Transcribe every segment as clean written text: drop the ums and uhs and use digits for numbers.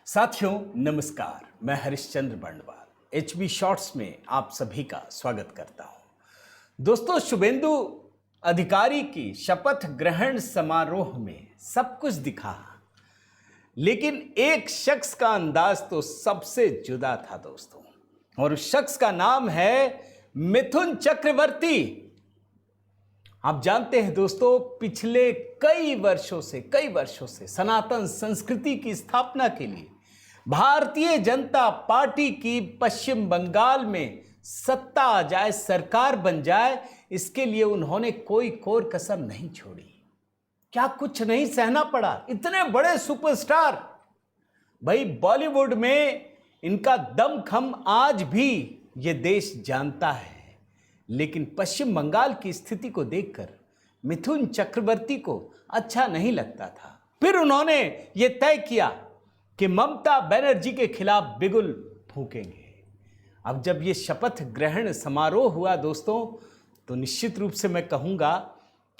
साथियों नमस्कार, मैं हरिश्चंद्र बंडवाल HB शॉर्ट्स में आप सभी का स्वागत करता हूं। दोस्तों, शुभेंदु अधिकारी की शपथ ग्रहण समारोह में सब कुछ दिखा, लेकिन एक शख्स का अंदाज तो सबसे जुदा था दोस्तों, और उस शख्स का नाम है मिथुन चक्रवर्ती। आप जानते हैं दोस्तों, पिछले कई वर्षों से सनातन संस्कृति की स्थापना के लिए भारतीय जनता पार्टी की पश्चिम बंगाल में सत्ता आ जाए, सरकार बन जाए, इसके लिए उन्होंने कोई कोर कसर नहीं छोड़ी। क्या कुछ नहीं सहना पड़ा? इतने बड़े सुपरस्टार, भाई बॉलीवुड में इनका दमखम आज भी ये देश जानता है। लेकिन पश्चिम बंगाल की स्थिति को देखकर मिथुन चक्रवर्ती को अच्छा नहीं लगता था। फिर उन्होंने ये तय किया कि ममता बनर्जी के खिलाफ बिगुल फूकेंगे। अब जब ये शपथ ग्रहण समारोह हुआ दोस्तों, तो निश्चित रूप से मैं कहूंगा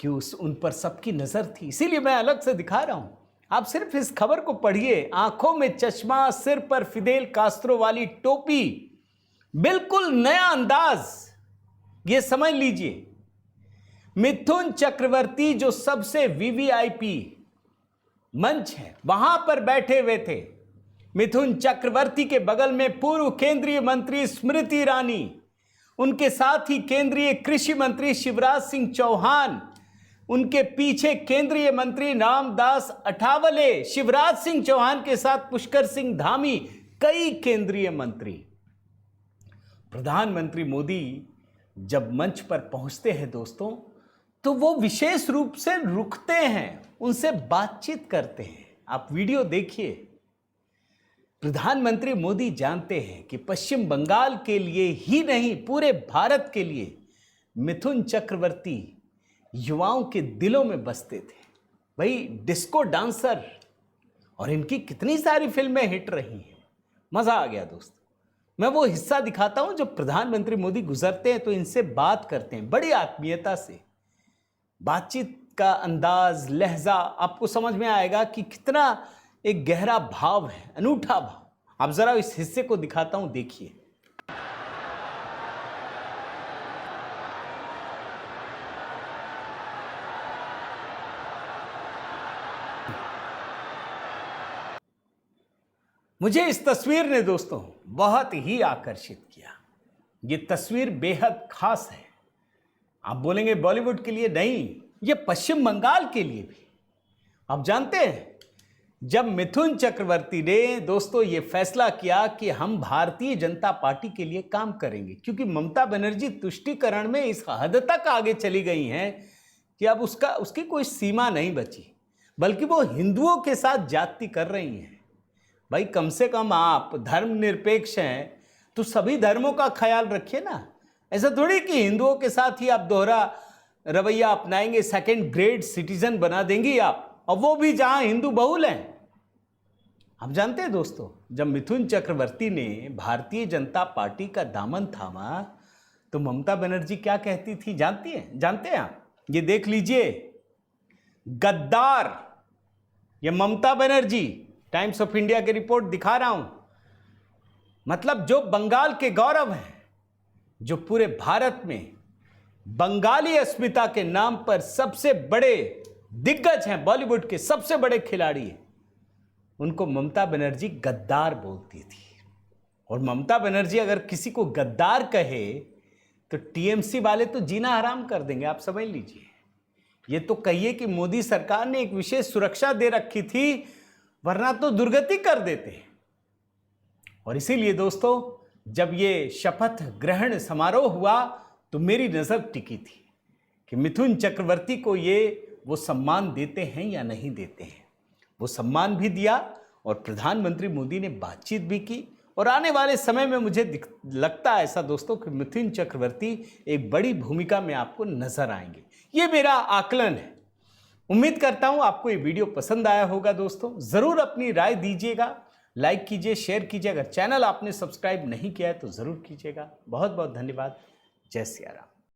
कि उन पर सबकी नजर थी, इसीलिए मैं अलग से दिखा रहा हूं। आप सिर्फ इस खबर को पढ़िए। आंखों में चश्मा, सिर पर फिदेल कास्ट्रो वाली टोपी, बिल्कुल नया अंदाज, ये समझ लीजिए। मिथुन चक्रवर्ती जो सबसे वीवीआईपी मंच है, वहां पर बैठे हुए थे। मिथुन चक्रवर्ती के बगल में पूर्व केंद्रीय मंत्री स्मृति ईरानी, उनके साथ ही केंद्रीय कृषि मंत्री शिवराज सिंह चौहान, उनके पीछे केंद्रीय मंत्री रामदास अठावले, शिवराज सिंह चौहान के साथ पुष्कर सिंह धामी, कई केंद्रीय मंत्री। प्रधानमंत्री मोदी जब मंच पर पहुंचते हैं दोस्तों, तो वो विशेष रूप से रुकते हैं, उनसे बातचीत करते हैं। आप वीडियो देखिए। प्रधानमंत्री मोदी जानते हैं कि पश्चिम बंगाल के लिए ही नहीं, पूरे भारत के लिए मिथुन चक्रवर्ती युवाओं के दिलों में बसते थे। भाई डिस्को डांसर, और इनकी कितनी सारी फिल्में हिट रही हैं। मजा आ गया दोस्तों। मैं वो हिस्सा दिखाता हूं जब प्रधानमंत्री मोदी गुजरते हैं तो इनसे बात करते हैं बड़ी आत्मीयता से। बातचीत का अंदाज, लहजा आपको समझ में आएगा कि कितना एक गहरा भाव है, अनूठा भाव। आप जरा इस हिस्से को दिखाता हूं, देखिए। मुझे इस तस्वीर ने दोस्तों बहुत ही आकर्षित किया। ये तस्वीर बेहद खास है। आप बोलेंगे बॉलीवुड के लिए नहीं, ये पश्चिम बंगाल के लिए भी। आप जानते हैं, जब मिथुन चक्रवर्ती ने दोस्तों ये फैसला किया कि हम भारतीय जनता पार्टी के लिए काम करेंगे, क्योंकि ममता बनर्जी तुष्टीकरण में इस हद तक आगे चली गई हैं कि अब उसकी कोई सीमा नहीं बची, बल्कि वो हिंदुओं के साथ जाति कर रही हैं। भाई कम से कम आप धर्मनिरपेक्ष हैं तो सभी धर्मों का ख्याल रखिए ना। ऐसा थोड़ी कि हिंदुओं के साथ ही आप दोहरा रवैया अपनाएंगे, सेकंड ग्रेड सिटीजन बना देंगी आप, और वो भी जहां हिंदू बहुल हैं। आप जानते हैं दोस्तों, जब मिथुन चक्रवर्ती ने भारतीय जनता पार्टी का दामन थामा तो ममता बनर्जी क्या कहती थी जानते हैं आप? ये देख लीजिए, गद्दार। ये Mamata Banerjee, times of India की रिपोर्ट दिखा रहा हूं। मतलब जो बंगाल के गौरव हैं, जो पूरे भारत में बंगाली अस्मिता के नाम पर सबसे बड़े दिग्गज हैं, बॉलीवुड के सबसे बड़े खिलाड़ी हैं, उनको ममता बनर्जी गद्दार बोलती थी। और ममता बनर्जी अगर किसी को गद्दार कहे तो टीएमसी वाले तो जीना हराम कर देंगे, आप समझ लीजिए। ये तो कहिए कि मोदी सरकार ने एक विशेष सुरक्षा दे रखी थी, वरना तो दुर्गति कर देते। और इसीलिए दोस्तों, जब ये शपथ ग्रहण समारोह हुआ तो मेरी नजर टिकी थी कि मिथुन चक्रवर्ती को वो सम्मान देते हैं या नहीं देते हैं। वो सम्मान भी दिया और प्रधानमंत्री मोदी ने बातचीत भी की। और आने वाले समय में मुझे लगता है ऐसा दोस्तों कि मिथुन चक्रवर्ती एक बड़ी भूमिका में आपको नजर आएंगे। ये मेरा आकलन है। उम्मीद करता हूं आपको ये वीडियो पसंद आया होगा दोस्तों। जरूर अपनी राय दीजिएगा, लाइक कीजिए, शेयर कीजिए। अगर चैनल आपने सब्सक्राइब नहीं किया है तो जरूर कीजिएगा। बहुत बहुत धन्यवाद। जय सिया राम।